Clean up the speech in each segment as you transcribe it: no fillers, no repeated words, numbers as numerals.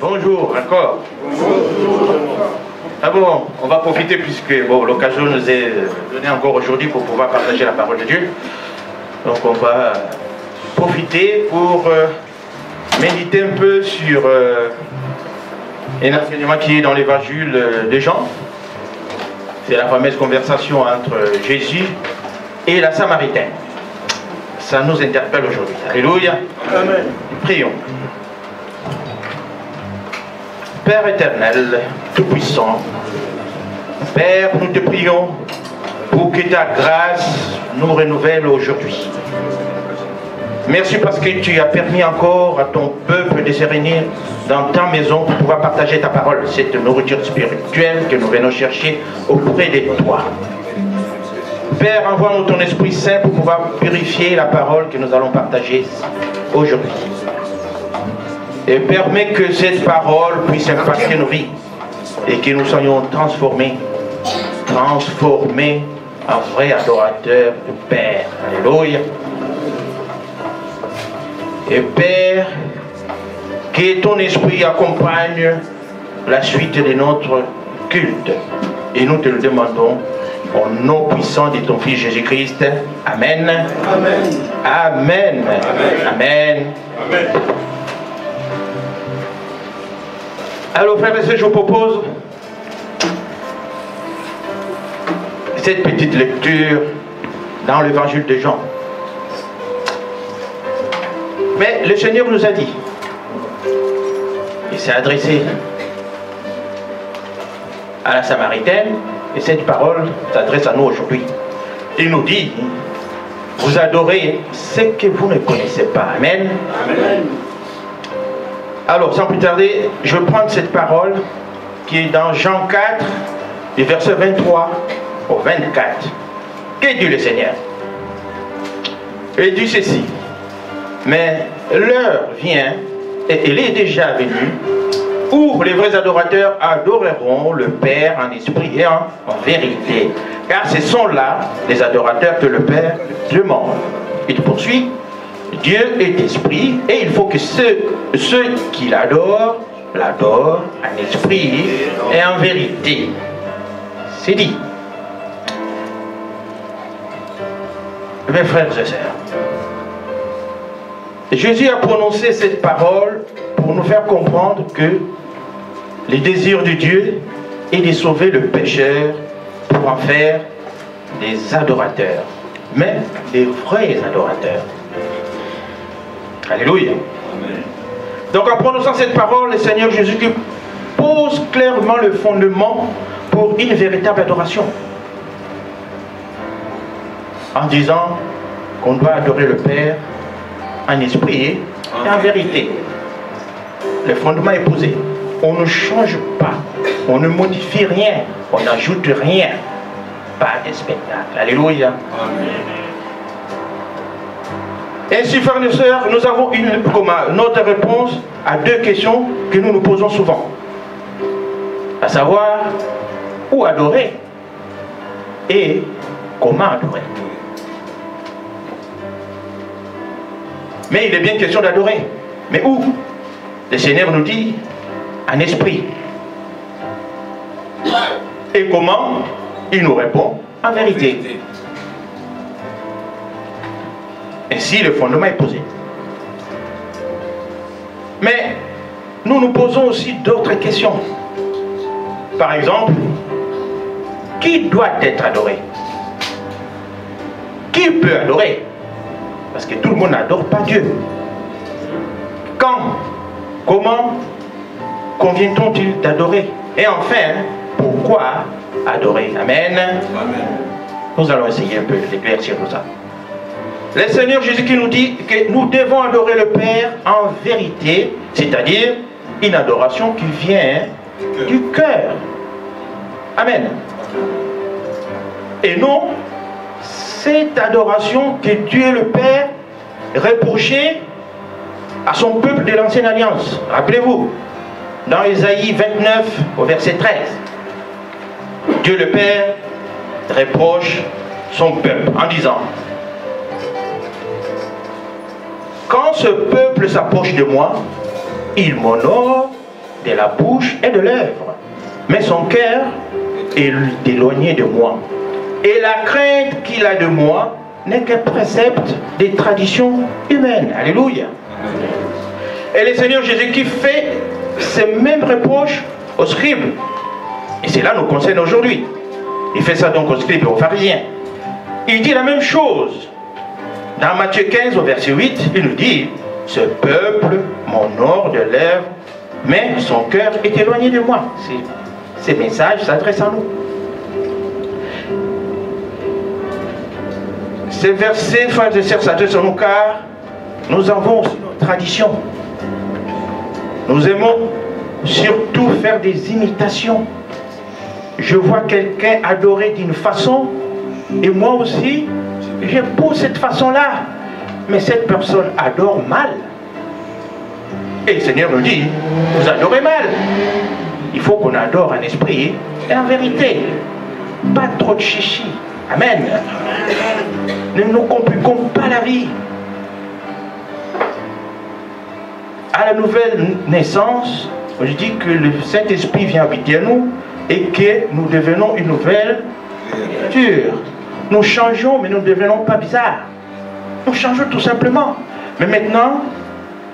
Bonjour, encore. Bonjour. Ah bon, on va profiter puisque bon, l'occasion nous est donnée encore aujourd'hui pour pouvoir partager la parole de Dieu. Donc on va profiter pour méditer un peu sur un enseignement qui est dans l'évangile de Jean. C'est la fameuse conversation entre Jésus et la Samaritaine. Ça nous interpelle aujourd'hui. Alléluia. Amen. Prions. Père éternel, tout-puissant, Père, nous te prions pour que ta grâce nous renouvelle aujourd'hui. Merci parce que tu as permis encore à ton peuple de se réunir dans ta maison pour pouvoir partager ta parole, cette nourriture spirituelle que nous venons chercher auprès de toi. Père, envoie-nous ton Esprit Saint pour pouvoir purifier la parole que nous allons partager aujourd'hui. Et permets que cette parole puisse impacter nos vies et que nous soyons transformés en vrais adorateurs du Père. Alléluia. Et Père, que ton esprit accompagne la suite de notre culte. Et nous te le demandons au nom puissant de ton Fils Jésus-Christ. Amen. Amen. Amen. Amen. Amen. Alors, frères et sœurs, je vous propose cette petite lecture dans l'évangile de Jean. Mais le Seigneur nous a dit, il s'est adressé à la Samaritaine, et cette parole s'adresse à nous aujourd'hui. Il nous dit, vous adorez ce que vous ne connaissez pas. Amen. Amen. Alors, sans plus tarder, je vais prendre cette parole qui est dans Jean 4, du verset 23 au 24. Que dit le Seigneur? Il dit ceci. Mais l'heure vient, et elle est déjà venue, où les vrais adorateurs adoreront le Père en esprit et en vérité. Car ce sont là les adorateurs que le Père demande. Il poursuit. Dieu est esprit et il faut que ceux qui l'adorent en esprit et en vérité. C'est dit. Mes frères et sœurs, Jésus a prononcé cette parole pour nous faire comprendre que le désir de Dieu est de sauver le pécheur pour en faire des adorateurs, mais des vrais adorateurs. Alléluia. Amen. Donc en prononçant cette parole, le Seigneur Jésus pose clairement le fondement pour une véritable adoration. En disant qu'on doit adorer le Père en esprit et en vérité. Le fondement est posé. On ne change pas, on ne modifie rien, on n'ajoute rien. Pas de spectacle. Alléluia. Amen. Ainsi, frères et sœurs, nous avons notre réponse à deux questions que nous nous posons souvent. À savoir, où adorer et comment adorer. Mais il est bien question d'adorer. Mais où? Le Seigneur nous dit, en esprit. Et comment? Il nous répond, en vérité. Ainsi, le fondement est posé. Mais nous nous posons aussi d'autres questions. Par exemple, qui doit être adoré? Qui peut adorer? Parce que tout le monde n'adore pas Dieu. Quand? Comment convient-on-il d'adorer? Et enfin, pourquoi adorer? Amen. Amen. Nous allons essayer un peu d'éclaircir tout ça. Le Seigneur Jésus qui nous dit que nous devons adorer le Père en vérité, c'est-à-dire une adoration qui vient du cœur. Amen. Et non cette adoration que Dieu le Père reprochait à son peuple de l'Ancienne Alliance. Rappelez-vous, dans Ésaïe 29 au verset 13, Dieu le Père reproche son peuple en disant: quand ce peuple s'approche de moi, il m'honore de la bouche et de l'œuvre, mais son cœur est éloigné de moi. Et la crainte qu'il a de moi n'est qu'un précepte des traditions humaines. Alléluia. Et le Seigneur Jésus qui fait ces mêmes reproches aux scribes. Et cela nous concerne aujourd'hui. Il fait ça donc aux scribes et aux pharisiens. Il dit la même chose. Dans Matthieu 15 au verset 8, il nous dit, ce peuple m'honore de lèvres, mais son cœur est éloigné de moi. Ces messages s'adressent à nous. Ces versets, frères et sœurs, s'adressent à nous car nous avons aussi notre tradition. Nous aimons surtout faire des imitations. Je vois quelqu'un adorer d'une façon et moi aussi, j'épouse cette façon-là. Mais cette personne adore mal. Et le Seigneur nous dit, vous adorez mal. Il faut qu'on adore en esprit et en vérité. Pas trop de chichi. Amen. Ne nous compliquons pas la vie. À la nouvelle naissance, je dis que le Saint-Esprit vient habiter à nous et que nous devenons une nouvelle créature. Nous changeons, mais nous ne devenons pas bizarres. Nous changeons tout simplement. Mais maintenant,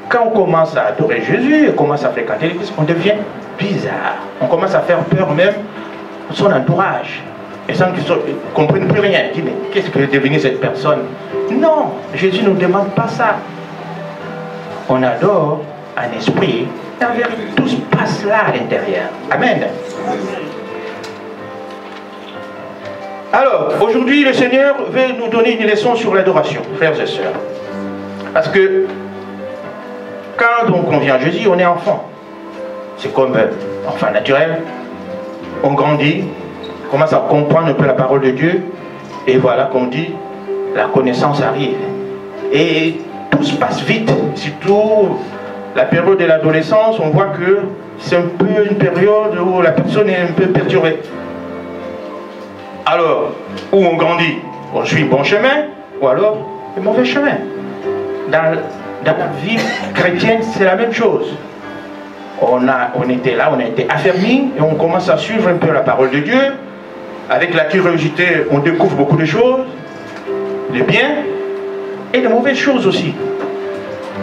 quand on commence à adorer Jésus, on commence à fréquenter l'Église, on devient bizarre. On commence à faire peur même à son entourage. Et sans qu'ils ne comprennent plus rien. Ils disent, mais qu'est-ce que est devenue cette personne? Non, Jésus ne nous demande pas ça. On adore en esprit, et en vérité, tout se passe là à l'intérieur. Amen. Alors, aujourd'hui, le Seigneur veut nous donner une leçon sur l'adoration, frères et sœurs. Parce que, quand on vient à Jésus, on est enfant. C'est comme enfant naturel. On grandit, on commence à comprendre un peu la parole de Dieu. Et voilà, comme on dit, la connaissance arrive. Et tout se passe vite. Surtout, la période de l'adolescence, on voit que c'est un peu une période où la personne est un peu perturbée. Alors, où on grandit, on suit le bon chemin, ou alors le mauvais chemin. Dans la vie chrétienne, c'est la même chose. On était là, on a été affermis, et on commence à suivre un peu la parole de Dieu. Avec la curiosité, on découvre beaucoup de choses, de bien, et de mauvaises choses aussi.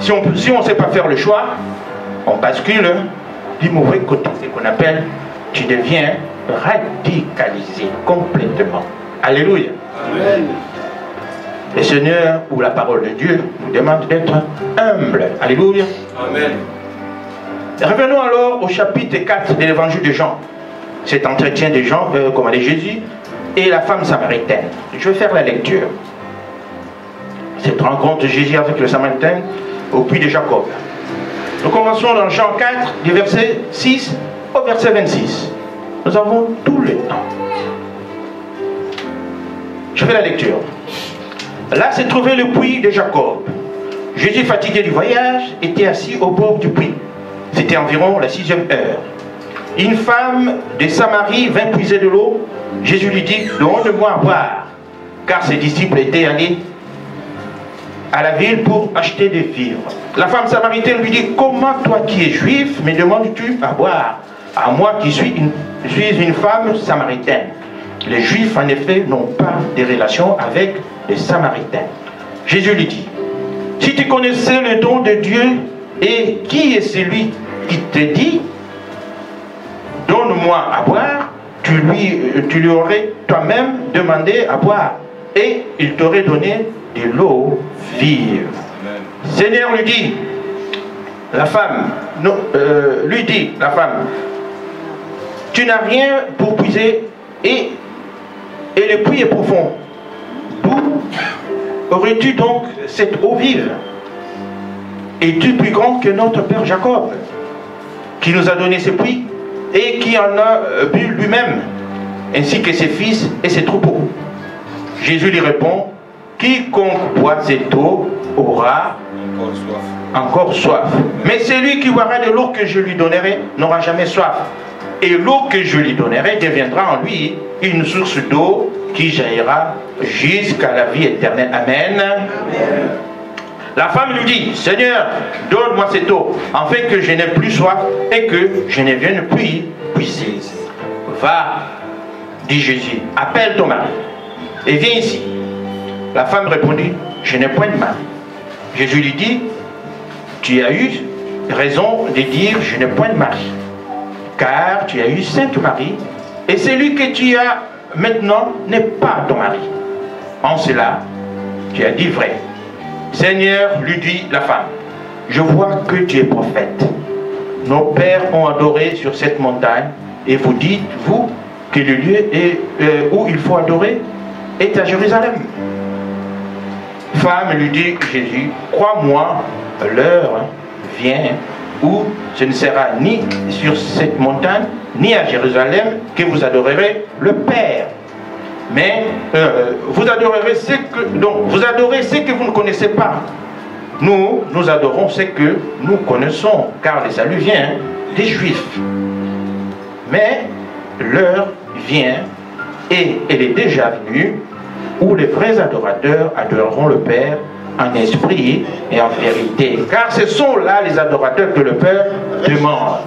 Si on ne sait pas faire le choix, on bascule du mauvais côté, c'est ce qu'on appelle, tu deviens radicalisé complètement. Alléluia. Amen. Le Seigneur ou la parole de Dieu nous demande d'être humble. Alléluia. Amen. Revenons alors au chapitre 4 de l'évangile de Jean. Cet entretien de Jean, de Jésus et la femme samaritaine. Je vais faire la lecture. Cette rencontre de Jésus avec le Samaritain au puits de Jacob. Nous commençons dans Jean 4, du verset 6 au verset 26. Nous avons tout le temps. Je fais la lecture. Là se trouvait le puits de Jacob. Jésus, fatigué du voyage, était assis au bord du puits. C'était environ la 6e heure. Une femme de Samarie vint puiser de l'eau. Jésus lui dit, donne-moi à boire. Car ses disciples étaient allés à la ville pour acheter des vivres. La femme samaritaine lui dit, comment toi qui es juif me demandes-tu à boire? À moi qui suis une femme samaritaine. Les juifs en effet n'ont pas de relation avec les samaritains. Jésus lui dit, si tu connaissais le don de Dieu et qui est celui qui te dit, donne-moi à boire, tu lui aurais toi-même demandé à boire et il t'aurait donné de l'eau vive. Seigneur lui dit, la femme, tu n'as rien pour puiser et le puits est profond. D'où aurais-tu donc cette eau vive? Es-tu plus grand que notre père Jacob, qui nous a donné ce puits et qui en a bu lui-même, ainsi que ses fils et ses troupeaux? Jésus lui répond, quiconque boit cette eau aura encore soif. Mais celui qui boira de l'eau que je lui donnerai n'aura jamais soif. Et l'eau que je lui donnerai deviendra en lui une source d'eau qui jaillira jusqu'à la vie éternelle. Amen. La femme lui dit, Seigneur, donne-moi cette eau, afin que je n'ai plus soif et que je ne vienne plus puiser. Va, dit Jésus, appelle ton mari et viens ici. La femme répondit, je n'ai point de mari. Jésus lui dit, tu as eu raison de dire, je n'ai point de mari, car tu as eu 5 maris, et celui que tu as maintenant n'est pas ton mari. En cela, tu as dit vrai. Seigneur, lui dit la femme, je vois que tu es prophète. Nos pères ont adoré sur cette montagne, et vous dites, vous, que le lieu où il faut adorer est à Jérusalem. Femme, lui dit Jésus, crois-moi, l'heure vient où ce ne sera ni sur cette montagne, ni à Jérusalem que vous adorerez le Père. Mais vous adorerez ce que vous ne connaissez pas. Nous adorons ce que nous connaissons, car le salut vient des Juifs. Mais l'heure vient, et elle est déjà venue, où les vrais adorateurs adoreront le Père en esprit et en vérité. Car ce sont là les adorateurs que le Père demande.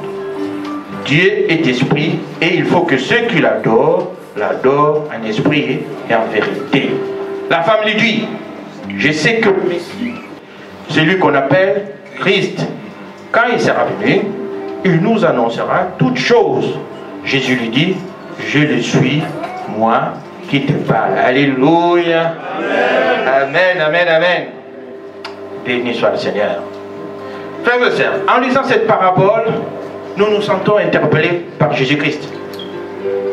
Dieu est esprit, et il faut que ceux qui l'adorent en esprit et en vérité. La femme lui dit, je sais que le Messie, celui qu'on appelle Christ, quand il sera venu, il nous annoncera toutes choses. Jésus lui dit, je le suis, moi qui te parle. Alléluia. Amen, amen, amen. Béni soit le Seigneur. Frères et sœurs, en lisant cette parabole, nous nous sentons interpellés par Jésus-Christ,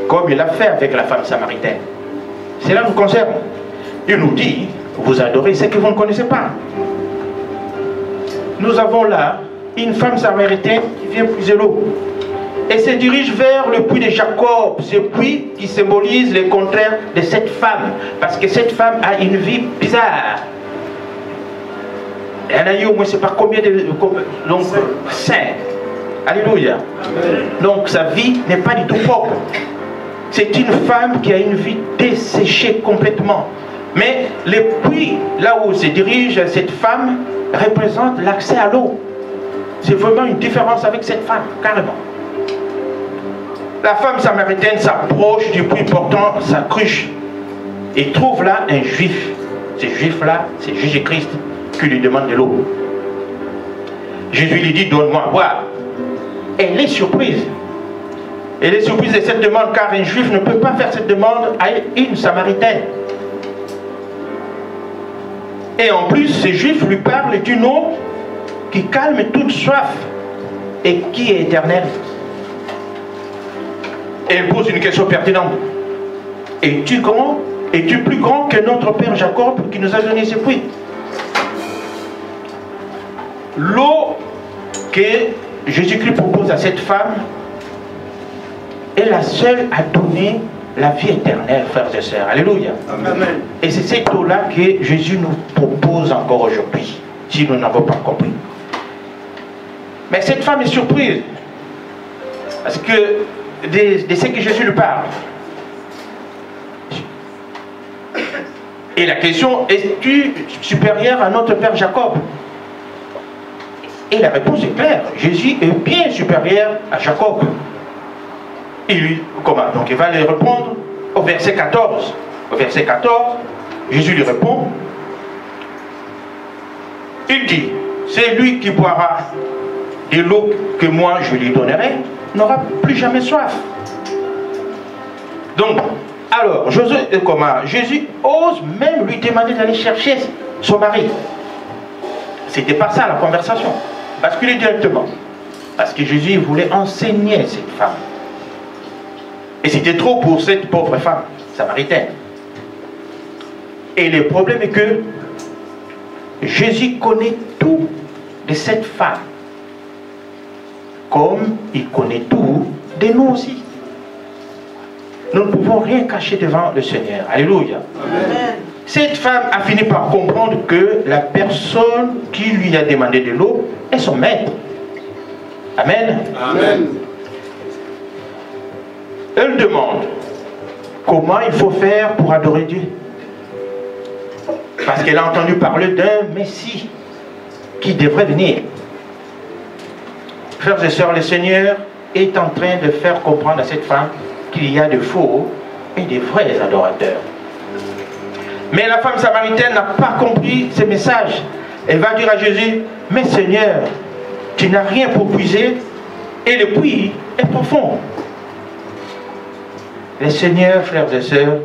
comme il a fait avec la femme samaritaine. Cela nous concerne. Il nous dit, vous adorez ce que vous ne connaissez pas. Nous avons là une femme samaritaine qui vient puiser l'eau et se dirige vers le puits de Jacob, ce puits qui symbolise le contraire de cette femme, parce que cette femme a une vie bizarre. Elle a eu au moins, c'est pas combien de... Donc, 5. Alléluia. Donc, sa vie n'est pas du tout propre. C'est une femme qui a une vie desséchée complètement. Mais le puits, là où se dirige cette femme, représente l'accès à l'eau. C'est vraiment une différence avec cette femme, carrément. La femme samaritaine s'approche du puits portant sa cruche et trouve là un juif. Ce juif-là, c'est Jésus-Christ qui lui demande de l'eau. Jésus lui dit, donne-moi à boire. Elle est surprise. Elle est surprise de cette demande, car un juif ne peut pas faire cette demande à une samaritaine. Et en plus, ce juif lui parle d'une eau qui calme toute soif et qui est éternelle. Elle pose une question pertinente. Es-tu grand? Es-tu plus grand que notre père Jacob qui nous a donné ce puits? L'eau que Jésus-Christ propose à cette femme est la seule à donner la vie éternelle, frères et sœurs. Alléluia. Amen. Et c'est cette eau-là que Jésus nous propose encore aujourd'hui, si nous n'avons pas compris. Mais cette femme est surprise, parce que de ce que Jésus lui parle. Et la question, es-tu supérieur à notre père Jacob? Et la réponse est claire, Jésus est bien supérieur à Jacob. Comment? Donc il va lui répondre au verset 14. Au verset 14, Jésus lui répond, il dit, c'est lui qui boira de l'eau que moi je lui donnerai, n'aura plus jamais soif. Donc, alors, Jésus ose même lui demander d'aller chercher son mari. C'était pas ça la conversation. Basculer directement. Parce que Jésus voulait enseigner cette femme. Et c'était trop pour cette pauvre femme samaritaine. Et le problème est que Jésus connaît tout de cette femme, comme il connaît tout de nous aussi. Nous ne pouvons rien cacher devant le Seigneur. Alléluia. Amen. Cette femme a fini par comprendre que la personne qui lui a demandé de l'eau est son maître. Amen. Amen. Elle demande comment il faut faire pour adorer Dieu. Parce qu'elle a entendu parler d'un Messie. qui devrait venir. Frères et sœurs, le Seigneur est en train de faire comprendre à cette femme qu'il y a de faux et de vrais adorateurs. Mais la femme samaritaine n'a pas compris ce message. Elle va dire à Jésus, mais Seigneur, tu n'as rien pour puiser et le puits est profond. Le Seigneur, frères et sœurs,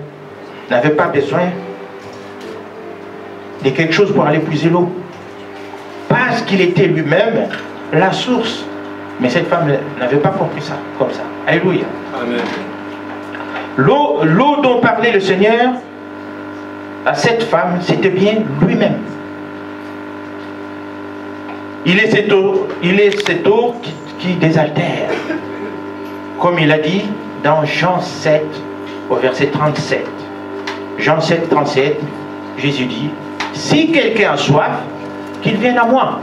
n'avait pas besoin de quelque chose pour aller puiser l'eau. Parce qu'il était lui-même la source. Mais cette femme n'avait pas compris ça, comme ça. Alléluia. Amen. L'eau dont parlait le Seigneur à cette femme, c'était bien lui-même. Il est cette eau qui désaltère. Comme il a dit dans Jean 7, au verset 37. Jean 7, 37, Jésus dit, si quelqu'un a soif, qu'il vienne à moi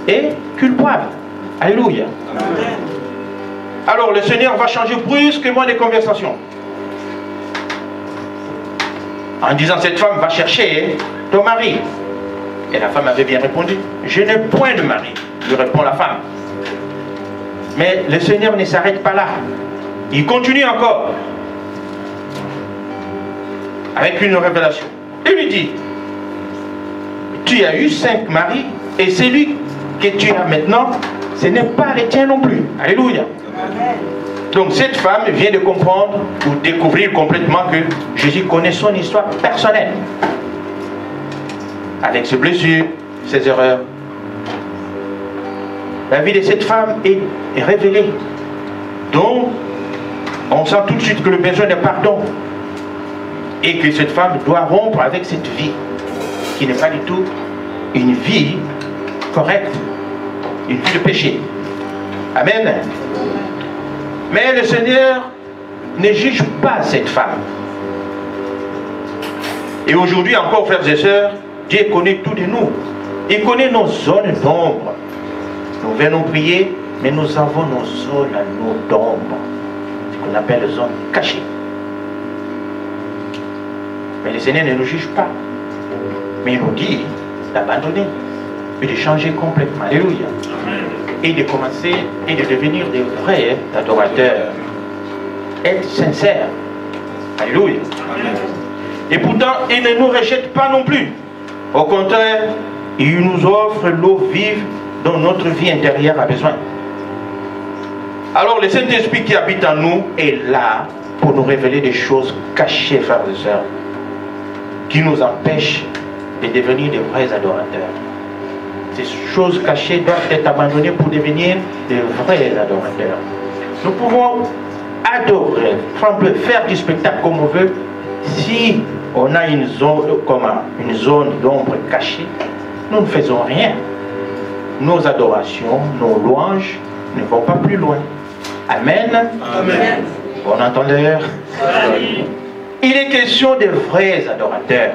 et qu'il boive. Alléluia. Amen. Alors le Seigneur va changer brusquement les conversations. En disant, cette femme va chercher ton mari. Et la femme avait bien répondu, je n'ai point de mari, lui répond la femme. Mais le Seigneur ne s'arrête pas là. Il continue encore avec une révélation. Il lui dit, tu as eu 5 maris et celui que tu as maintenant, ce n'est pas le tien non plus. Alléluia. Amen. Donc cette femme vient de comprendre ou découvrir complètement que Jésus connaît son histoire personnelle. Avec ses blessures, ses erreurs. La vie de cette femme est révélée. Donc, on sent tout de suite que le besoin de pardon. Et que cette femme doit rompre avec cette vie, qui n'est pas du tout une vie correcte, une vie de péché. Amen. Mais le Seigneur ne juge pas cette femme. Et aujourd'hui encore, frères et sœurs, Dieu connaît tout de nous. Il connaît nos zones d'ombre. Nous venons prier, mais nous avons nos zones d'ombre, ce qu'on appelle les zones cachées. Mais le Seigneur ne nous juge pas. Mais il nous dit d'abandonner et de changer complètement. Alléluia. Et de commencer et de devenir des vrais adorateurs. Être sincères. Alléluia. Et pourtant, il ne nous rejette pas non plus. Au contraire, il nous offre l'eau vive dont notre vie intérieure a besoin. Alors le Saint-Esprit qui habite en nous est là pour nous révéler des choses cachées, frères et sœurs, qui nous empêchent de devenir de vrais adorateurs. Ces choses cachées doivent être abandonnées pour devenir de vrais adorateurs. Nous pouvons adorer, faire du spectacle comme on veut, si on a une zone d'ombre cachée, nous ne faisons rien. Nos adorations, nos louanges ne vont pas plus loin. Amen. Amen. Bon entendeur. Il est question de vrais adorateurs.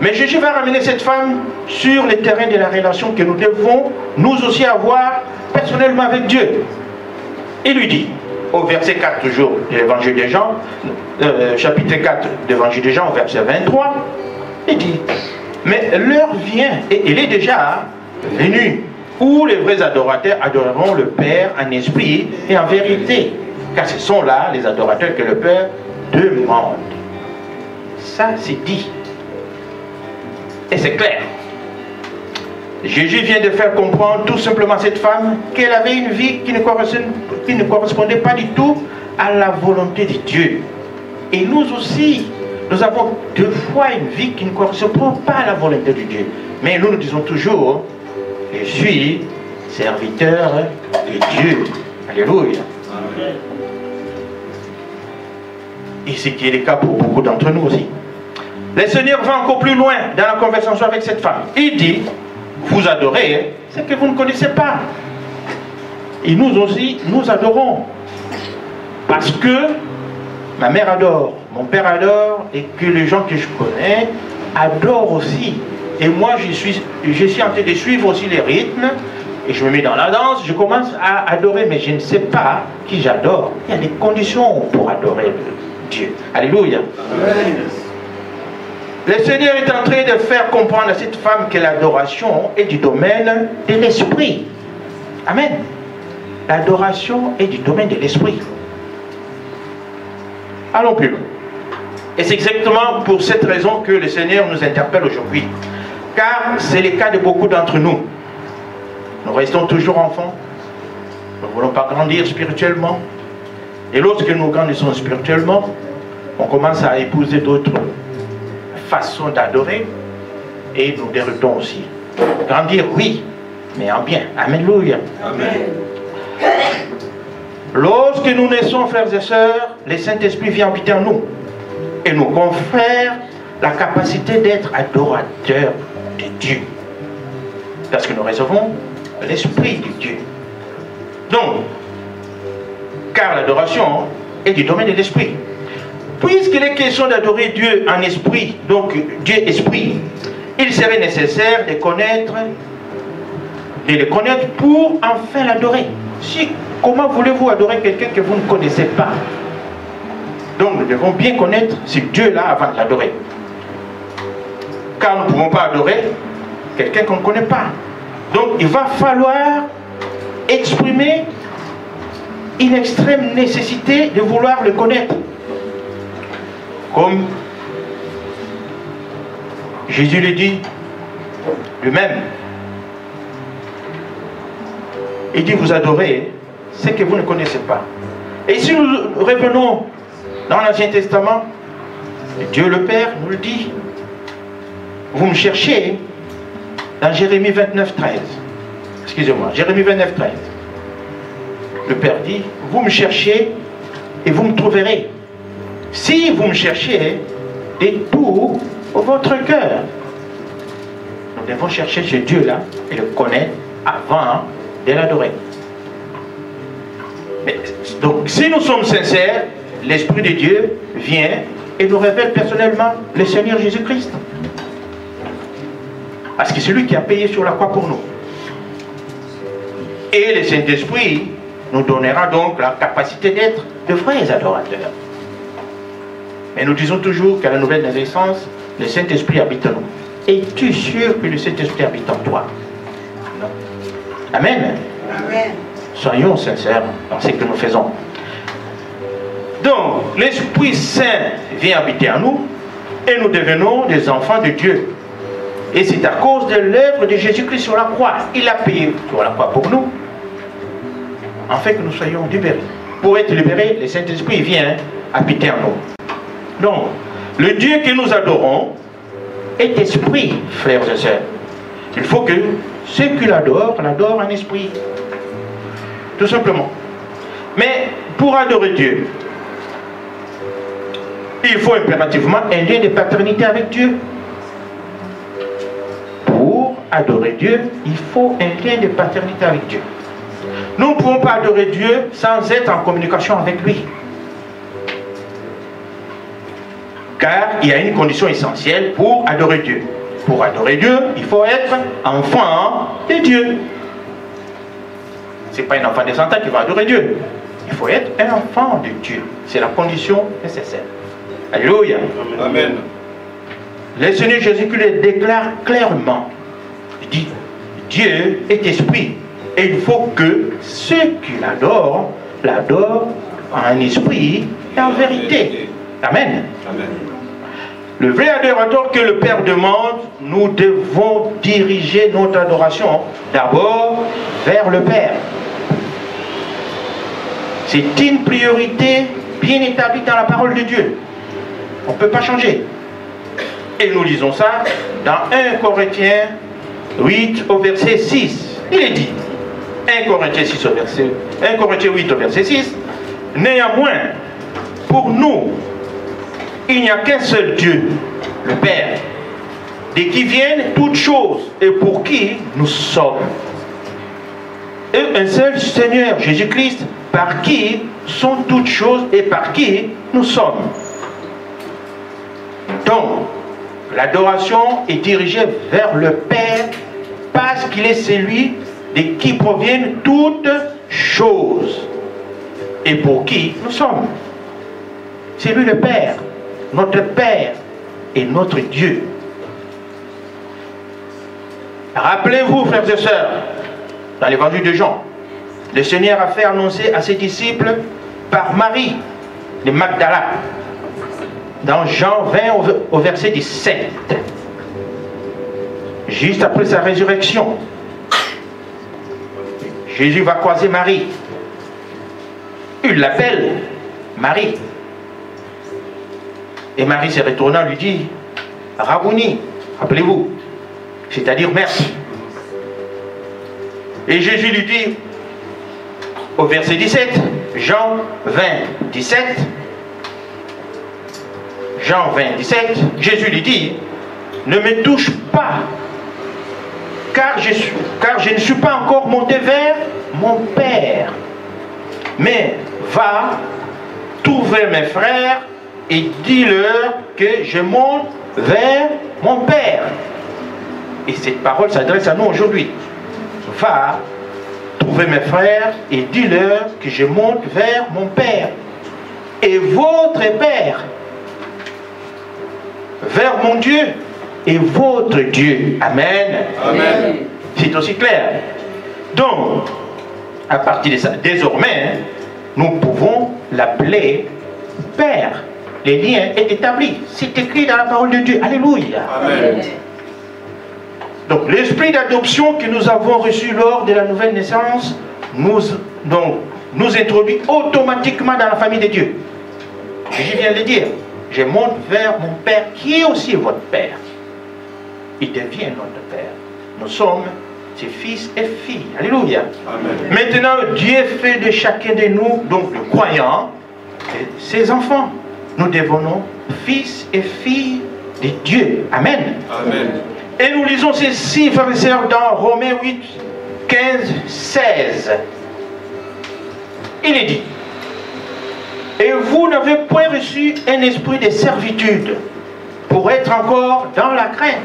Mais Jésus va ramener cette femme sur le terrain de la relation que nous devons nous aussi avoir personnellement avec Dieu. Il lui dit, au verset 4 toujours de l'évangile de Jean, chapitre 4 de l'évangile de Jean, au verset 23, il dit, mais l'heure vient, et il est déjà venu, où les vrais adorateurs adoreront le Père en esprit et en vérité, car ce sont là les adorateurs que le Père demande. Ça, c'est dit. Et c'est clair. Jésus vient de faire comprendre tout simplement à cette femme qu'elle avait une vie qui ne correspondait pas du tout à la volonté de Dieu. Et nous aussi, nous avons deux fois une vie qui ne correspond pas à la volonté de Dieu. Mais nous disons toujours, je suis serviteur de Dieu. Alléluia. Amen. Et ce qui est le cas pour beaucoup d'entre nous aussi. Le Seigneur va encore plus loin dans la conversation avec cette femme. Il dit, vous adorez ce que vous ne connaissez pas. Et nous aussi, nous adorons. Parce que ma mère adore, mon père adore, et que les gens que je connais adorent aussi. Et moi, je suis en train de suivre aussi les rythmes, et je me mets dans la danse, je commence à adorer, mais je ne sais pas qui j'adore. Il y a des conditions pour adorer Dieu. Alléluia. Amen. Le Seigneur est en train de faire comprendre à cette femme que l'adoration est du domaine de l'esprit. Amen. L'adoration est du domaine de l'esprit. Allons plus loin. Et c'est exactement pour cette raison que le Seigneur nous interpelle aujourd'hui. Car c'est le cas de beaucoup d'entre nous. Nous restons toujours enfants. Nous ne voulons pas grandir spirituellement. Et lorsque nous grandissons spirituellement, on commence à épouser d'autres façons d'adorer. Et nous déroutons aussi. Grandir, oui, mais en bien. Alléluia. Amen. Lorsque nous naissons, frères et sœurs, le Saint-Esprit vient habiter en nous et nous confère la capacité d'être adorateurs de Dieu. Parce que nous recevons l'Esprit de Dieu. Donc, car l'adoration est du domaine de l'Esprit. Puisqu'il est question d'adorer Dieu en esprit, donc Dieu esprit, il serait nécessaire de le connaître pour enfin l'adorer. Comment voulez-vous adorer quelqu'un que vous ne connaissez pas? Donc nous devons bien connaître ce Dieu-là avant de l'adorer. Car nous ne pouvons pas adorer quelqu'un qu'on ne connaît pas. Donc il va falloir exprimer une extrême nécessité de vouloir le connaître. Comme Jésus le dit lui-même. Il dit, vous adorez ce que vous ne connaissez pas. Et si nous revenons dans l'Ancien Testament, Dieu le Père nous le dit. Vous me cherchez dans Jérémie 29, 13. Excusez-moi, Jérémie 29, 13. Le Père dit, vous me cherchez et vous me trouverez. Si vous me cherchez de tout votre cœur. Nous devons chercher ce Dieu-là et le connaître avant de l'adorer. Donc, si nous sommes sincères, l'Esprit de Dieu vient et nous révèle personnellement le Seigneur Jésus-Christ. Parce que c'est lui qui a payé sur la croix pour nous. Et le Saint-Esprit nous donnera donc la capacité d'être de vrais adorateurs. Mais nous disons toujours qu'à la nouvelle naissance, le Saint-Esprit habite en nous. Es-tu sûr que le Saint-Esprit habite en toi? Non. Amen. Amen. Soyons sincères dans ce que nous faisons. Donc, l'Esprit Saint vient habiter en nous et nous devenons des enfants de Dieu. Et c'est à cause de l'œuvre de Jésus-Christ sur la croix. Il a payé sur la croix pour nous, en fait que nous soyons libérés. Pour être libérés, le Saint-Esprit vient habiter en nous. Donc, le Dieu que nous adorons est esprit, frères et sœurs. Il faut que ceux qui l'adorent en esprit. Tout simplement. Mais pour adorer Dieu, il faut impérativement un lien de paternité avec Dieu. Pour adorer Dieu, il faut un lien de paternité avec Dieu. Nous ne pouvons pas adorer Dieu sans être en communication avec lui. Car il y a une condition essentielle pour adorer Dieu. Pour adorer Dieu, il faut être enfant de Dieu. Ce n'est pas un enfant de 100 ans qui va adorer Dieu. Il faut être un enfant de Dieu. C'est la condition nécessaire. Alléluia. Amen. Le Seigneur Jésus-Christ le déclare clairement. Il dit, Dieu est esprit. Et il faut que ceux qui l'adorent en esprit et en vérité. Amen. Amen. Le vrai adorateur que le Père demande, nous devons diriger notre adoration d'abord vers le Père. C'est une priorité bien établie dans la parole de Dieu. On ne peut pas changer. Et nous lisons ça dans 1 Corinthiens 8 au verset 6. Il est dit, 1 Corinthiens 8 au verset 6, néanmoins, pour nous, il n'y a qu'un seul Dieu, le Père, de qui viennent toutes choses et pour qui nous sommes. Et un seul Seigneur, Jésus-Christ, par qui sont toutes choses et par qui nous sommes. Donc, l'adoration est dirigée vers le Père parce qu'il est celui de qui proviennent toutes choses et pour qui nous sommes. C'est lui le Père, notre Père est notre Dieu. Rappelez-vous, frères et sœurs, dans l'évangile de Jean, le Seigneur a fait annoncer à ses disciples par Marie de Magdala, dans Jean 20 au verset 17, juste après sa résurrection. Jésus va croiser Marie. Il l'appelle Marie. Et Marie se retournant lui dit, Rabouni, rappelez-vous, c'est-à-dire merci. Et Jésus lui dit, au verset 17, Jean 20, 17, Jean 20, 17, Jésus lui dit, ne me touche pas, car je ne suis pas encore monté vers mon Père. Mais va trouver mes frères et dis-leur que je monte vers mon Père. Et cette parole s'adresse à nous aujourd'hui. Va trouver mes frères et dis-leur que je monte vers mon Père et votre Père, vers mon Dieu et votre Dieu. Amen. Amen. C'est aussi clair. Donc, à partir de ça, désormais, nous pouvons l'appeler Père. Le lien est établi. C'est écrit dans la parole de Dieu. Alléluia. Amen. Donc, l'esprit d'adoption que nous avons reçu lors de la nouvelle naissance nous introduit automatiquement dans la famille de Dieu. Je viens de le dire. Je monte vers mon Père qui est aussi votre Père. Il devient notre Père. Nous sommes ses fils et filles. Alléluia. Amen. Maintenant, Dieu fait de chacun de nous, donc le croyant, ses enfants. Nous devenons fils et filles de Dieu. Amen. Amen. Et nous lisons ceci, frères et sœurs, dans Romains 8, 15, 16. Il est dit, et vous n'avez point reçu un esprit de servitude pour être encore dans la crainte.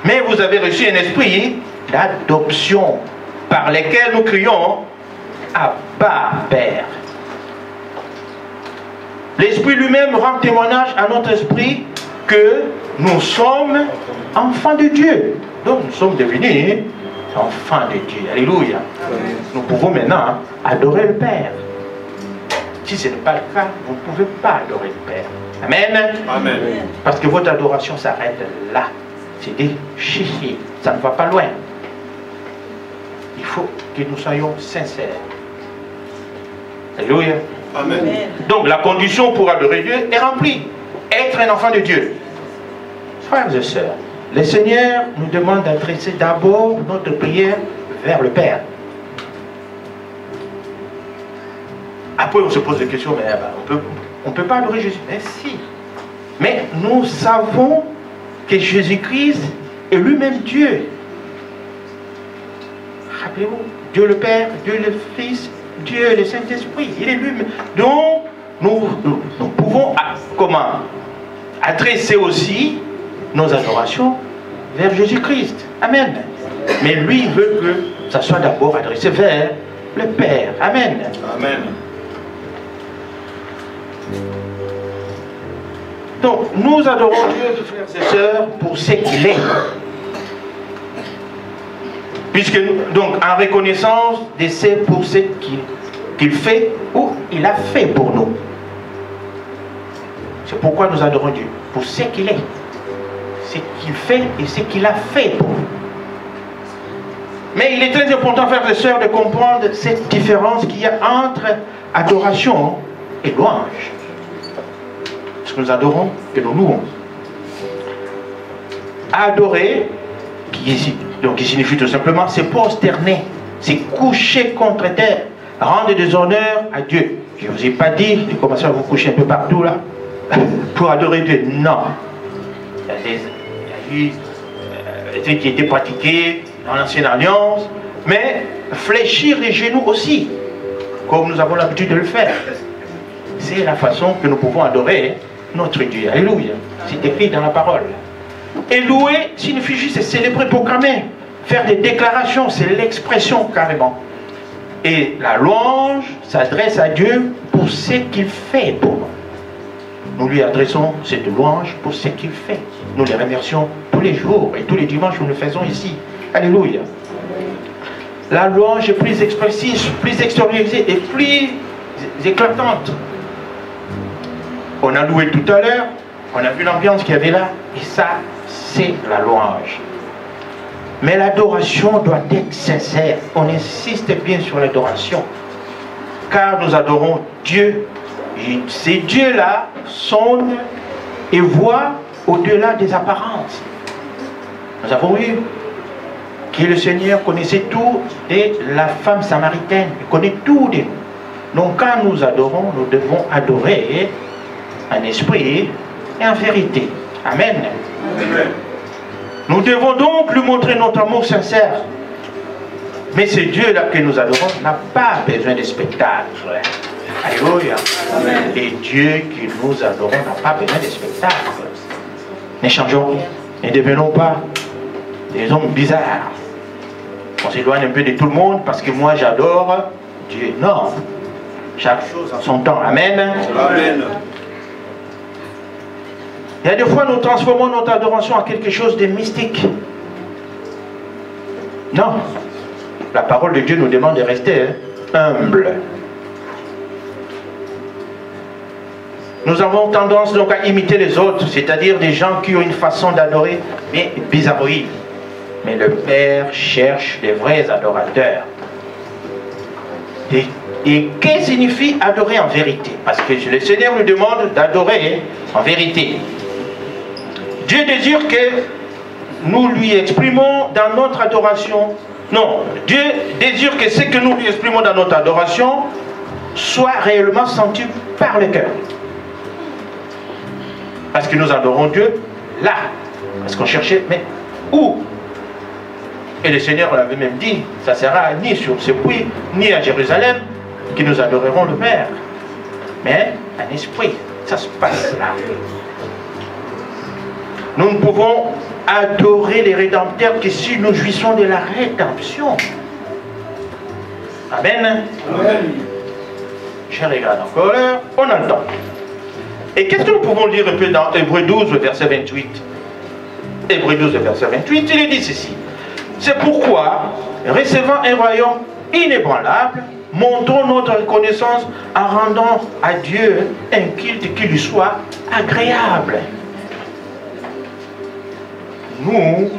Mais vous avez reçu un esprit d'adoption par lequel nous crions Abba, Père. L'esprit lui-même rend témoignage à notre esprit que nous sommes enfants de Dieu. Donc nous sommes devenus enfants de Dieu. Alléluia. Amen. Nous pouvons maintenant adorer le Père. Si ce n'est pas le cas, vous ne pouvez pas adorer le Père. Amen. Amen. Parce que votre adoration s'arrête là. C'est des chichis. Ça ne va pas loin. Il faut que nous soyons sincères. Alléluia. Amen. Donc la condition pour adorer Dieu est remplie. Être un enfant de Dieu. Frères et sœurs, le Seigneur nous demande d'adresser d'abord notre prière vers le Père. Après on se pose des questions, mais on ne peut pas adorer Jésus. Mais si. Mais nous savons que Jésus-Christ est lui-même Dieu. Rappelez-vous, Dieu le Père, Dieu le Fils, Dieu le Saint-Esprit. Il est lui-même. Donc, nous pouvons adresser aussi nos adorations vers Jésus-Christ. Amen. Mais lui veut que ça soit d'abord adressé vers le Père. Amen. Amen. Donc, nous adorons Dieu, frères et sœurs, pour ce qu'il est. Puisque, donc, en reconnaissance de pour ce qu'il fait ou il a fait pour nous. C'est pourquoi nous adorons Dieu, pour ce qu'il est. Ce qu'il fait et ce qu'il a fait pour nous. Mais il est très important, frères et sœurs, de comprendre cette différence qu'il y a entre adoration et louange. Ce que nous adorons, que nous louons. Adorer, qui signifie tout simplement, c'est prosterner, c'est coucher contre terre, rendre des honneurs à Dieu. Je ne vous ai pas dit de commencer à vous coucher un peu partout là, pour adorer Dieu. Non. Il y a eu ce qui était pratiqué dans l'ancienne alliance, mais fléchir les genoux aussi, comme nous avons l'habitude de le faire. C'est la façon que nous pouvons adorer notre Dieu. Alléluia. C'est écrit dans la parole. Et louer signifie juste célébrer, proclamer, faire des déclarations, c'est l'expression carrément. Et la louange s'adresse à Dieu pour ce qu'il fait pour nous. nous lui adressons cette louange pour ce qu'il fait. Nous les remercions tous les jours et tous les dimanches nous le faisons ici. Alléluia. La louange est plus expressive, plus extériorisée et plus éclatante. On a loué tout à l'heure, on a vu l'ambiance qu'il y avait là, et ça, c'est la louange. Mais l'adoration doit être sincère. On insiste bien sur l'adoration. Car nous adorons Dieu. Et ces dieux-là sondent et voient au-delà des apparences. Nous avons vu que le Seigneur connaissait tout de la femme samaritaine. Il connaît tout de nous. Donc quand nous adorons, nous devons adorer en esprit et en vérité. Amen. Amen. Nous devons donc lui montrer notre amour sincère. Mais ce Dieu-là que nous adorons n'a pas besoin de spectacle. Alléluia. Et Dieu que nous adorons n'a pas besoin de spectacle. Ne changeons rien. Ne devenons pas des hommes bizarres. On s'éloigne un peu de tout le monde parce que moi j'adore Dieu. Non. Chaque chose en son temps. Amen. Amen. Il y a des fois nous transformons notre adoration en quelque chose de mystique. Non. La parole de Dieu nous demande de rester humble. Nous avons tendance donc à imiter les autres, c'est-à-dire des gens qui ont une façon d'adorer, mais bizarroïde. Mais le Père cherche les vrais adorateurs. Et qu'est-ce que signifie adorer en vérité? Parce que le Seigneur nous demande d'adorer en vérité. Dieu désire que nous lui exprimons dans notre adoration. Non, Dieu désire que ce que nous lui exprimons dans notre adoration soit réellement senti par le cœur. Parce que nous adorons Dieu là. Parce qu'on cherchait, mais où? Et le Seigneur l'avait même dit, ça ne sera ni sur ce puits, ni à Jérusalem, que nous adorerons le Père. Mais en esprit, ça se passe là. Nous ne pouvons adorer les rédempteurs que si nous jouissons de la rédemption. Amen. Amen. Je regarde encore l'heure, on a le temps. Et qu'est-ce que nous pouvons lire un peu dans Hébreux 12, verset 28? Hébreux 12, verset 28, il est dit ceci. C'est pourquoi, recevant un royaume inébranlable, montrons notre reconnaissance en rendant à Dieu un culte qui lui soit agréable. Nous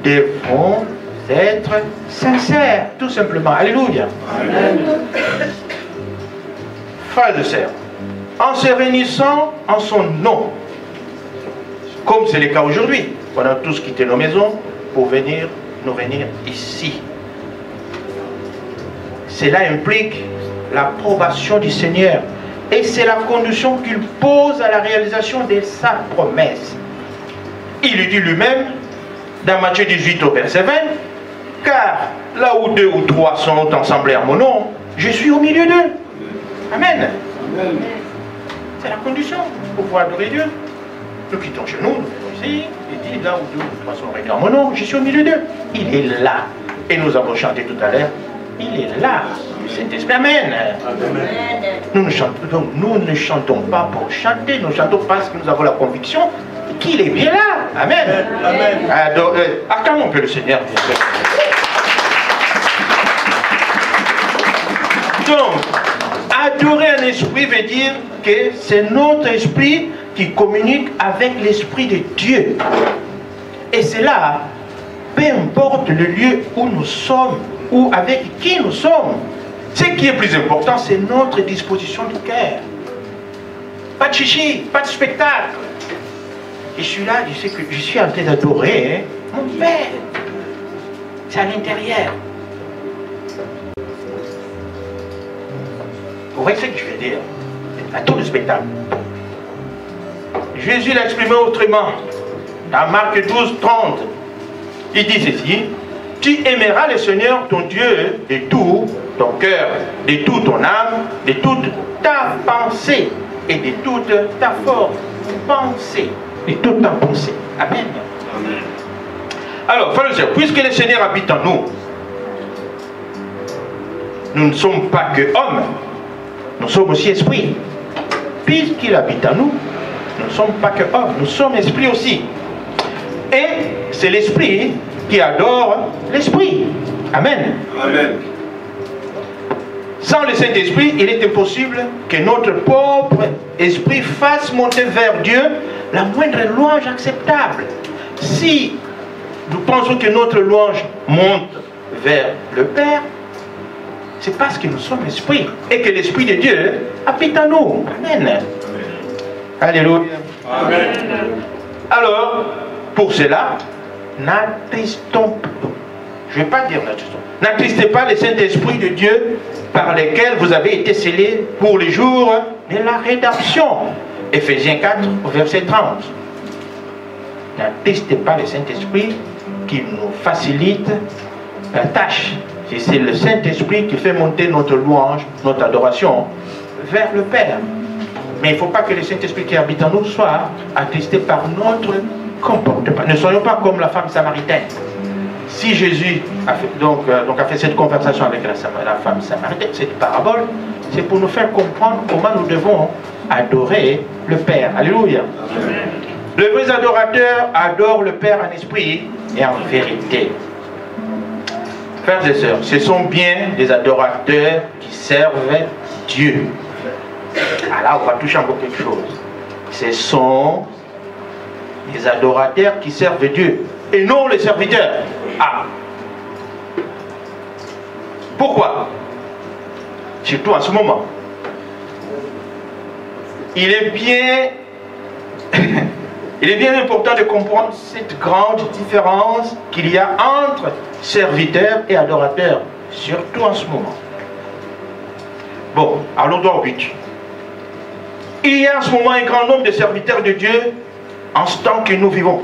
devons être sincères, tout simplement. Alléluia. Amen. Frères et sœurs, en se réunissant en son nom, comme c'est le cas aujourd'hui, on a tous quitté nos maisons pour venir ici. Cela implique l'approbation du Seigneur et c'est la condition qu'il pose à la réalisation de sa promesse. Il lui dit lui-même dans Matthieu 18 au verset 20, car là où 2 ou 3 sont assemblés en mon nom, je suis au milieu d'eux. Amen. Amen. C'est la condition pour pouvoir adorer Dieu. Nous quittons chez nous, nous venons ici, il dit là où 2 ou 3 sont réunis en mon nom, je suis au milieu d'eux. Il est là. Et nous avons chanté tout à l'heure, il est là. Saint-Esprit, Amen. Amen. Nous ne chantons pas pour chanter, nous chantons parce que nous avons la conviction qu'il est bien là. Amen. Amen. Acclamons un peu le Seigneur, bien sûr. Donc, adorer un esprit veut dire que c'est notre esprit qui communique avec l'esprit de Dieu. Et c'est là, peu importe le lieu où nous sommes, ou avec qui nous sommes, ce qui est plus important, c'est notre disposition du cœur. Pas de chichi, pas de spectacle. Je suis là, je sais que je suis en train d'adorer mon Père. C'est à l'intérieur. Vous voyez ce que je veux dire? À tout le spectacle. Jésus l'a exprimé autrement. Dans Marc 12, 30, il dit ceci. Tu aimeras le Seigneur ton Dieu de tout ton cœur, de toute ton âme, de toute ta pensée et de toute ta force. Pensée. De toute ta pensée. Amen. Amen. Alors, frères et sœurs, puisque le Seigneur habite en nous, nous ne sommes pas que hommes, nous sommes aussi esprits. Puisqu'il habite en nous, Nous ne sommes pas que hommes, nous sommes esprit aussi. Et c'est l'esprit qui adore l'esprit. Amen. Amen. Sans le Saint-Esprit, il est impossible que notre propre esprit fasse monter vers Dieu la moindre louange acceptable. Si nous pensons que notre louange monte vers le Père, c'est parce que nous sommes esprit et que l'Esprit de Dieu habite en nous. Amen. Alléluia. Amen. Alors, pour cela, n'attristons pas. Je ne vais pas dire n'attristons. N'attristez pas le Saint-Esprit de Dieu par lequel vous avez été scellés pour les jours de la rédemption. Éphésiens 4, verset 30. N'attristez pas le Saint-Esprit qui nous facilite la tâche. C'est le Saint-Esprit qui fait monter notre louange, notre adoration vers le Père. Mais il ne faut pas que le Saint-Esprit qui habite en nous soit attristé par notre comportement. Ne soyons pas comme la femme samaritaine. Si Jésus a fait cette conversation avec la femme samaritaine, cette parabole, c'est pour nous faire comprendre comment nous devons adorer le Père. Alléluia. Amen. Les vrais adorateurs adorent le Père en esprit et en vérité. Frères et sœurs, ce sont bien des adorateurs qui servent Dieu. Ah là, on va toucher encore quelque chose. Ce sont des adorateurs qui servent Dieu et non les serviteurs. Ah. Pourquoi? Surtout en ce moment. Il est bien important de comprendre cette grande différence qu'il y a entre serviteurs et adorateurs, surtout en ce moment. Bon, allons droit au but. Il y a en ce moment un grand nombre de serviteurs de Dieu en ce temps que nous vivons.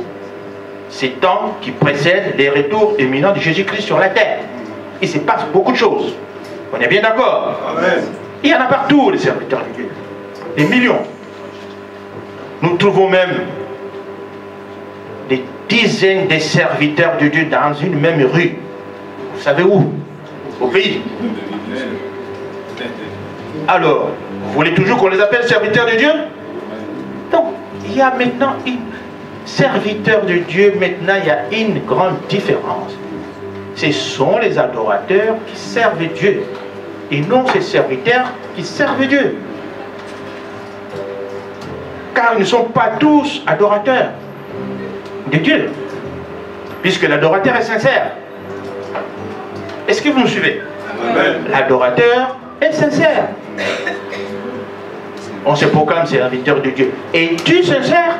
Ces temps qui précèdent les retours imminents de Jésus-Christ sur la terre. Il se passe beaucoup de choses. On est bien d'accord? Amen. Il y en a partout, les serviteurs de Dieu. Des millions. Nous trouvons même des dizaines de serviteurs de Dieu dans une même rue. Vous savez où? Au pays. Alors, vous voulez toujours qu'on les appelle serviteurs de Dieu? Donc, il y a maintenant serviteurs de Dieu, maintenant il y a une grande différence. Ce sont les adorateurs qui servent Dieu et non ces serviteurs qui servent Dieu. Car ils ne sont pas tous adorateurs de Dieu, puisque l'adorateur est sincère. Est-ce que vous me suivez? L'adorateur est sincère. On se proclame serviteur de Dieu. Es-tu sincère?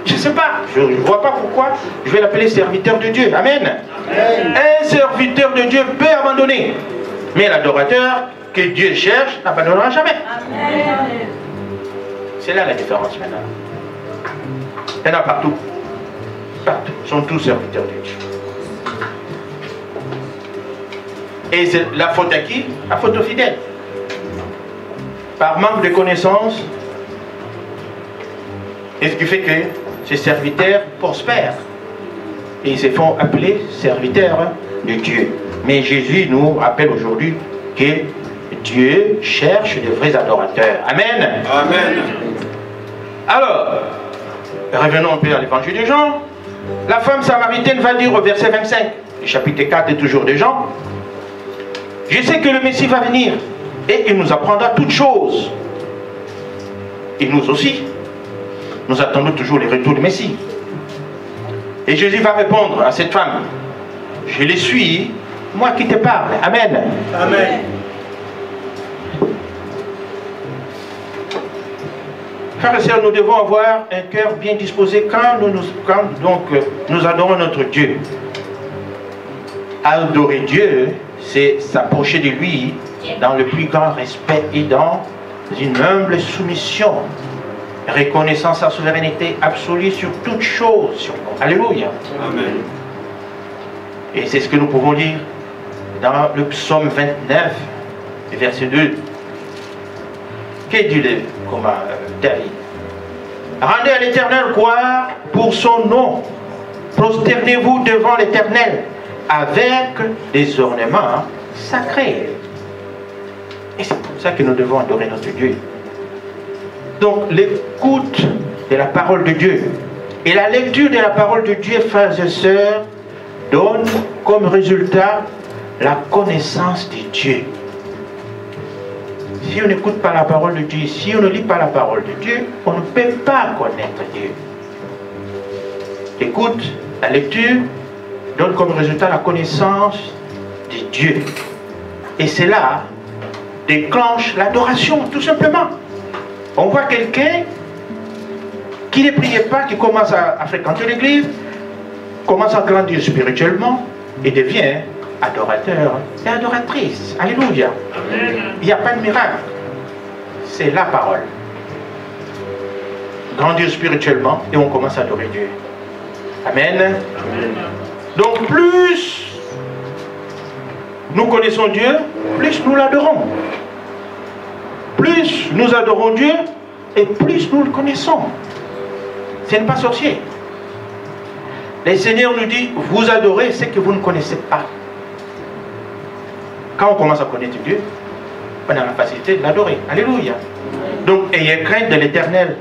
Je ne sais pas, je ne vois pas pourquoi je vais l'appeler serviteur de Dieu. Amen. Amen. Un serviteur de Dieu peut abandonner, mais l'adorateur que Dieu cherche n'abandonnera jamais. Amen. C'est là la différence maintenant. Il y en a partout. Partout. Ils sont tous serviteurs de Dieu. Et c'est la faute à qui? La faute aux fidèles. Par manque de connaissances, et ce qui fait que ces serviteurs prospèrent. Et ils se font appeler serviteurs de Dieu. Mais Jésus nous rappelle aujourd'hui que Dieu cherche de vrais adorateurs. Amen. Amen. Alors, revenons un peu à l'évangile de Jean. La femme samaritaine va dire au verset 25, le chapitre 4 est toujours de Jean: je sais que le Messie va venir et il nous apprendra toutes choses. Et nous aussi, nous attendons toujours le retour du Messie. Et Jésus va répondre à cette femme: je le suis, moi qui te parle. Amen. Amen. Frères et sœurs, nous devons avoir un cœur bien disposé quand nous adorons notre Dieu. Adorer Dieu, c'est s'approcher de lui dans le plus grand respect et dans une humble soumission, reconnaissant sa souveraineté absolue sur toute chose sur nous. Alléluia. Amen. Et c'est ce que nous pouvons lire dans le psaume 29, verset 2. Que dit David? Rendez à l'Éternel gloire pour son nom. Prosternez-vous devant l'Éternel avec des ornements sacrés. Et c'est pour ça que nous devons adorer notre Dieu. Donc l'écoute de la parole de Dieu. Et la lecture de la parole de Dieu, frères et sœurs, donne comme résultat la connaissance de Dieu. Si on n'écoute pas la parole de Dieu, si on ne lit pas la parole de Dieu, on ne peut pas connaître Dieu. L'écoute, la lecture, donne comme résultat la connaissance de Dieu. Et cela déclenche l'adoration, tout simplement. On voit quelqu'un qui ne priait pas, qui commence à fréquenter l'église, commence à grandir spirituellement et devient adorateur et adoratrice. Alléluia. Il n'y a pas de miracle. C'est la parole. Grandir spirituellement et on commence à adorer Dieu. Amen. Amen. Donc plus nous connaissons Dieu, plus nous l'adorons. Plus nous adorons Dieu et plus nous le connaissons. Ce n'est pas sorcier. Le Seigneur nous dit, vous adorez ce que vous ne connaissez pas. Quand on commence à connaître Dieu, on a la facilité de l'adorer. Alléluia. Donc, ayez crainte de l'Éternel.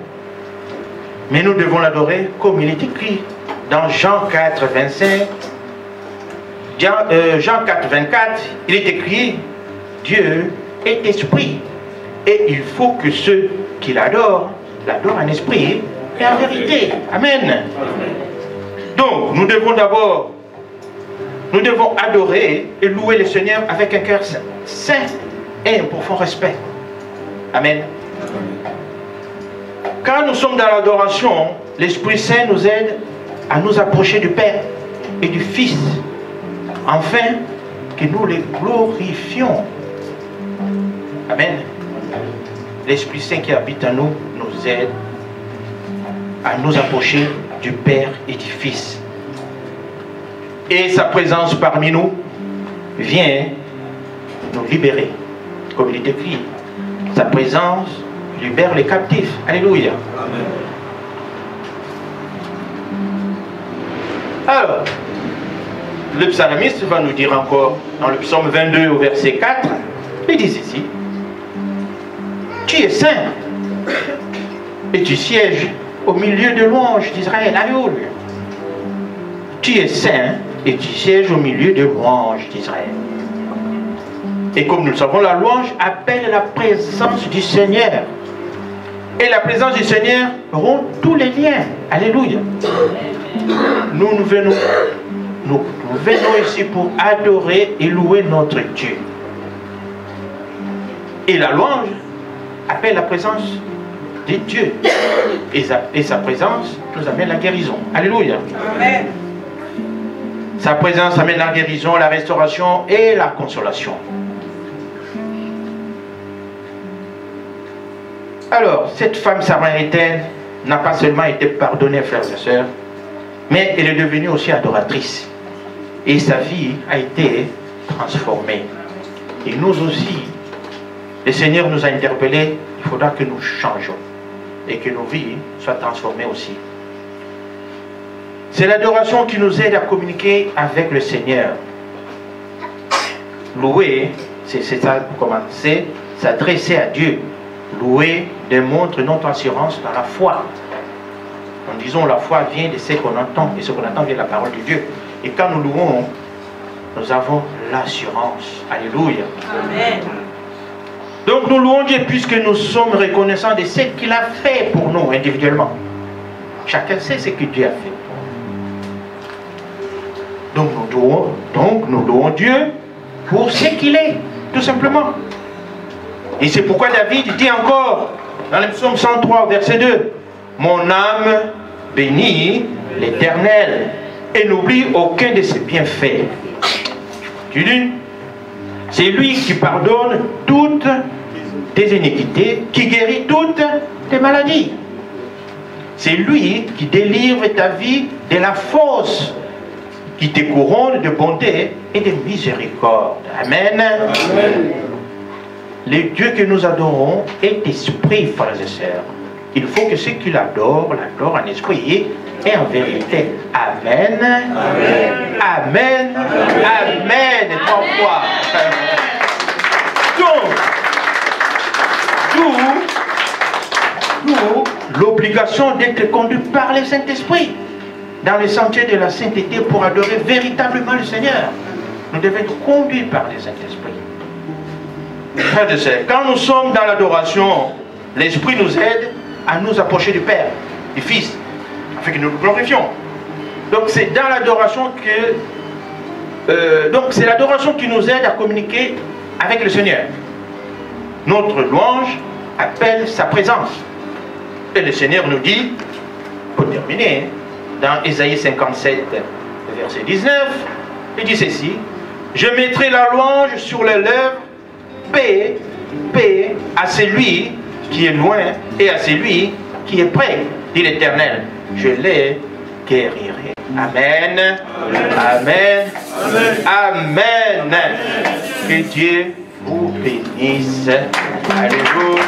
Mais nous devons l'adorer comme il est écrit dans Jean 4, 25. Jean 4, 24, il est écrit, Dieu est esprit. Et il faut que ceux qui l'adorent en esprit et en vérité. Amen. Donc, nous devons d'abord, nous devons adorer et louer le Seigneur avec un cœur saint et un profond respect. Amen. Quand nous sommes dans l'adoration, l'Esprit Saint nous aide à nous approcher du Père et du Fils, afin que nous les glorifions. Amen. L'Esprit Saint qui habite en nous nous aide à nous approcher du Père et du Fils. Et sa présence parmi nous vient nous libérer. Comme il est écrit, sa présence libère les captifs. Alléluia. Amen. Alors, le psalmiste va nous dire encore, dans le psaume 22 au verset 4, il dit ici, tu es saint et tu sièges au milieu de louanges d'Israël. Alléluia. Tu es saint et tu sièges au milieu de louanges d'Israël. Et comme nous le savons, la louange appelle la présence du Seigneur. Et la présence du Seigneur rompt tous les liens. Alléluia. Nous venons ici pour adorer et louer notre Dieu. Et la louange appelle la présence de Dieu. Et sa présence nous amène la guérison. Alléluia. Amen. Sa présence amène la guérison, la restauration et la consolation. Alors, cette femme samaritaine n'a pas seulement été pardonnée, frères et sœurs, mais elle est devenue aussi adoratrice. Et sa vie a été transformée. Et nous aussi, le Seigneur nous a interpellés, il faudra que nous changeons et que nos vies soient transformées aussi. C'est l'adoration qui nous aide à communiquer avec le Seigneur. Louer, c'est ça pour commencer, s'adresser à Dieu. Louer démontre notre assurance dans la foi. En disant la foi vient de ce qu'on entend, et ce qu'on entend vient de la parole de Dieu. Et quand nous louons, nous avons l'assurance. Alléluia. Amen. Donc nous louons Dieu puisque nous sommes reconnaissants de ce qu'il a fait pour nous individuellement. Chacun sait ce que Dieu a fait. Donc nous louons Dieu pour ce qu'il est, tout simplement. Et c'est pourquoi David dit encore, dans le psaume 103, verset 2, « Mon âme bénit l'Éternel et n'oublie aucun de ses bienfaits. » Tu dis, c'est lui qui pardonne toutes tes iniquités, qui guérit toutes tes maladies. C'est lui qui délivre ta vie de la fosse, qui te couronne de bonté et de miséricorde. Amen. Amen. Le Dieu que nous adorons est esprit, frères et sœurs. Il faut que ceux qui l'adorent en esprit et en vérité. Amen. Amen. Amen. Amen. Et trois fois. Donc, l'obligation l'obligation d'être conduit par le Saint-Esprit dans les sentiers de la sainteté pour adorer véritablement le Seigneur. Nous devons être conduits par le Saint-Esprit. Frères et sœurs, quand nous sommes dans l'adoration, l'Esprit nous aide à nous approcher du Père, du Fils, afin que nous le glorifions. Donc c'est dans l'adoration que... donc c'est l'adoration qui nous aide à communiquer avec le Seigneur. Notre louange appelle sa présence. Et le Seigneur nous dit, pour terminer, dans Ésaïe 57, verset 19, il dit ceci: je mettrai la louange sur les lèvres, paix, paix à celui qui est loin et à celui qui est près, dit l'Éternel. Je les guérirai. Amen. Amen. Amen. Que Dieu vous bénisse. Alléluia.